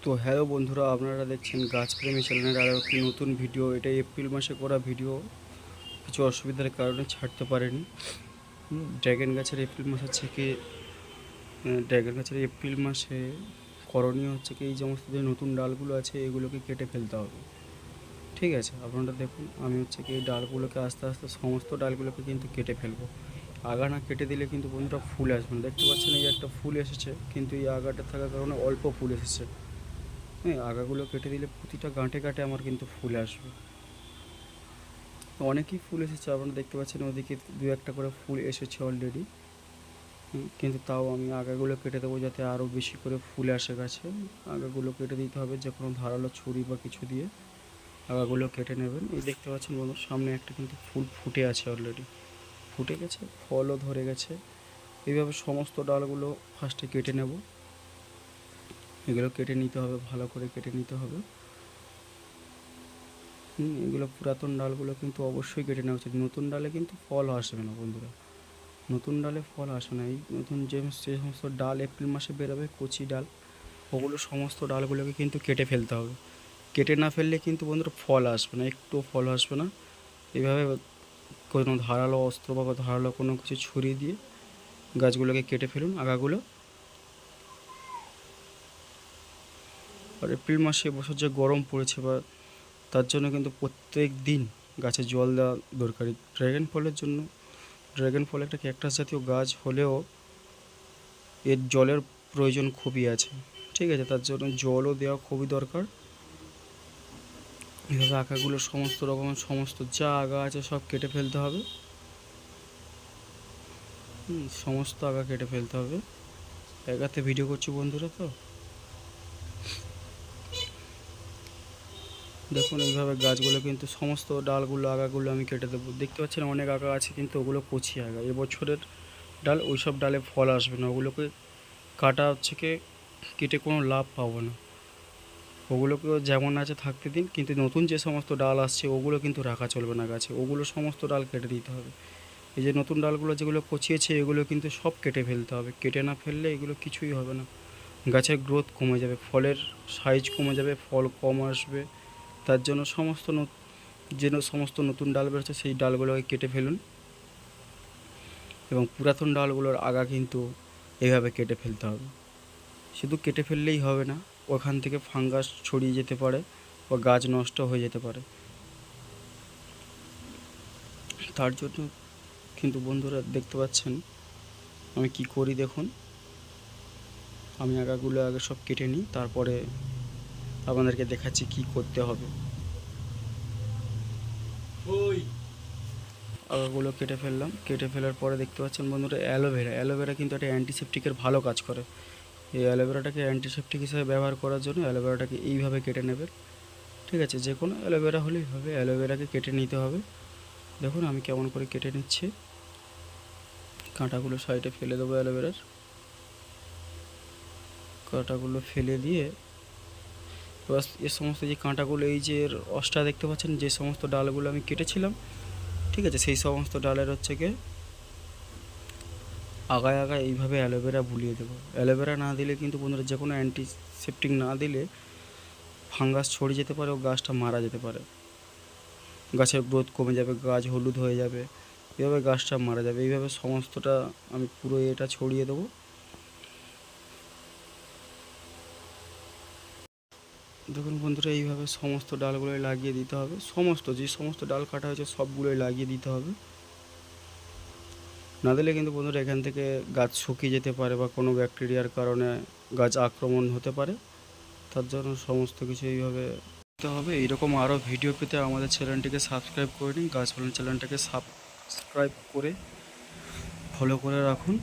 তো হ্যালো বন্ধুরা, আপনারা দেখছেন গাছপ্রেমী চ্যানেলের আরও একটি নতুন ভিডিও। এটা এপ্রিল মাসে করা ভিডিও, কিছু অসুবিধার কারণে ছাড়তে পারেনি। ড্র্যাগন গাছের এপ্রিল মাসে করণীয় হচ্ছে কি, এই সমস্ত যে নতুন ডালগুলো আছে এগুলোকে কেটে ফেলতে হবে। ঠিক আছে, আপনারা দেখুন, আমি হচ্ছে কি এই ডালগুলোকে আস্তে আস্তে সমস্ত ডালগুলোকে কিন্তু কেটে ফেলবো। আগা না কেটে দিলে কিন্তু বন্ধুরা ফুল আসবে না। দেখতে পাচ্ছেন এই একটা ফুল এসেছে, কিন্তু এই আগাটা থাকার কারণে অল্প ফুল এসেছে। হ্যাঁ, আগাগুলো কেটে দিলে প্রতিটা গাঁটে গাঁটে আমার কিন্তু ফুল আসবে। অনেকই ফুল এসেছে, আপনারা দেখতে পাচ্ছেন ওদিকে দু একটা করে ফুল এসেছে অলরেডি। কিন্তু তাও আমি আগাগুলো কেটে দেবো যাতে আরও বেশি করে ফুল আসে গাছে। আগাগুলো কেটে দিতে হবে, যে কোনো ধারালো ছুরি বা কিছু দিয়ে আগাগুলো কেটে নেবেন। এই দেখতে পাচ্ছেন বন্ধু, সামনে একটা কিন্তু ফুল ফুটে আছে, অলরেডি ফুটে গেছে, ফলও ধরে গেছে। এইভাবে সমস্ত ডালগুলো ফার্স্টে কেটে নেব। এগুলো কেটে নিতে হবে, ভালো করে কেটে নিতে হবে। এগুলো পুরাতন ডালগুলো কিন্তু অবশ্যই কেটে নেওয়া উচিত। নতুন ডালে কিন্তু ফল আসবে না বন্ধুরা, নতুন ডালে ফল আসে না। এই নতুন যে সমস্ত ডাল এপ্রিল মাসে বেরোবে কচি ডাল, ওগুলো সমস্ত ডালগুলোকে কিন্তু কেটে ফেলতে হবে। কেটে না ফেললে কিন্তু বন্ধুরা ফল আসবে না, একটুও ফল আসবে না। এইভাবে কোনো ধারালো অস্ত্র বা ধারালো কোনো কিছু ছুরি দিয়ে গাছগুলোকে কেটে ফেলুন, আগাগুলো। আর এপ্রিল মাসে এবছর যে গরম পড়েছে, বা তার জন্য কিন্তু প্রত্যেক দিন গাছে জল দেওয়া দরকারি। ড্রাগন ফল একটা ক্যাকটাস জাতীয় গাছ হলেও এর জলের প্রয়োজন খুবই আছে। ঠিক আছে, তার জন্য জলও দেওয়া খুবই দরকার। এভাবে আগাগুলো সমস্ত রকমের সমস্ত যা আগা আছে সব কেটে ফেলতে হবে। সমস্ত আগা কেটে ফেলতে হবে। একাতে ভিডিও করছি বন্ধুরা। তো দেখুন, এইভাবে গাছগুলো কিন্তু সমস্ত ডালগুলো আগাগুলো আমি কেটে দেবো। দেখতে পাচ্ছেন অনেক আগা আছে, কিন্তু ওগুলো কচি আগা, এবছরের ডাল। ওই সব ডালে ফল আসবে না, ওগুলোকে কাটা হচ্ছে কি কেটে কোনো লাভ পাবো না। ওগুলোকেও যেমন আছে থাকতে দিন, কিন্তু নতুন যে সমস্ত ডাল আসছে ওগুলো কিন্তু রাখা চলবে না গাছে, ওগুলো সমস্ত ডাল কেটে দিতে হবে। এই যে নতুন ডালগুলো যেগুলো কচিয়েছে এগুলো কিন্তু সব কেটে ফেলতে হবে। কেটে না ফেললে এগুলো কিছুই হবে না, গাছের গ্রোথ কমে যাবে, ফলের সাইজ কমে যাবে, ফল কম আসবে। তার জন্য সমস্ত নতুন ডাল বেরোচ্ছে সেই ডালগুলোকে কেটে ফেলুন। এবং পুরাতন ডালগুলোর আগা কিন্তু এইভাবে কেটে ফেলতে হবে। শুধু কেটে ফেললেই হবে না, ওখান থেকে ফাঙ্গাস ছড়িয়ে যেতে পারে বা গাছ নষ্ট হয়ে যেতে পারে। তার জন্য কিন্তু বন্ধুরা দেখতে পাচ্ছেন আমি কি করি। দেখুন, আমি আগাগুলো আগে সব কেটে নিই, তারপরে আপনাদেরকে দেখাচ্ছি কি করতে হবে। আগাগুলো কেটে ফেললাম, কেটে ফেলার পরে দেখতে পাচ্ছেন বন্ধুরা অ্যালোভেরা কিন্তু একটা অ্যান্টিসেপটিকের ভালো কাজ করে। এই অ্যালোভেরাটাকে অ্যান্টিসেপটিক হিসেবে ব্যবহার করার জন্য অ্যালোভেরাটাকে এইভাবে কেটে নেবেন। ঠিক আছে, যে কোনো অ্যালোভেরা হলেই হবে, অ্যালোভেরাকে কেটে নিতে হবে। দেখুন আমি কেমন করে কেটে নিচ্ছি। কাঁটাগুলো সাইডে ফেলে দেবো, অ্যালোভেরার কাঁটাগুলো ফেলে দিয়ে এবার এর সমস্ত যে কাঁটাগুলো, এই যে রসটা দেখতে পাচ্ছেন, যে সমস্ত ডালগুলো আমি কেটেছিলাম, ঠিক আছে, সেই সমস্ত ডালের হচ্ছে গিয়ে আগায় আগায় এইভাবে অ্যালোভেরা বুলিয়ে দেবো। অ্যালোভেরা না দিলে কিন্তু বন্ধুরা, যে কোনো অ্যান্টিসেপটিক না দিলে ফাঙ্গাস ছড়িয়ে যেতে পারে ও গাছটা মারা যেতে পারে, গাছের গ্রোথ কমে যাবে, গাছ হলুদ হয়ে যাবে, এইভাবে গাছটা মারা যাবে। এইভাবে সমস্তটা আমি পুরো এটা ছড়িয়ে দেবো। দেখুন বন্ধুরা, এইভাবে সমস্ত ডালগুলোই লাগিয়ে দিতে হবে, যে সমস্ত ডাল কাটা হয়েছে সবগুলোই লাগিয়ে দিতে হবে। না দিলে কিন্তু বন্ধুরা এখান থেকে গাছ শুকিয়ে যেতে পারে বা কোনো ব্যাকটেরিয়ার কারণে গাছ আক্রমণ হতে পারে। তার জন্য সমস্ত কিছু এইভাবে দিতে হবে। এইরকম আরও ভিডিও পেতে আমাদের চ্যানেলটিকে সাবস্ক্রাইব করে নিন, গাছপালা চ্যানেলটাকে সাবস্ক্রাইব করে ফলো করে রাখুন।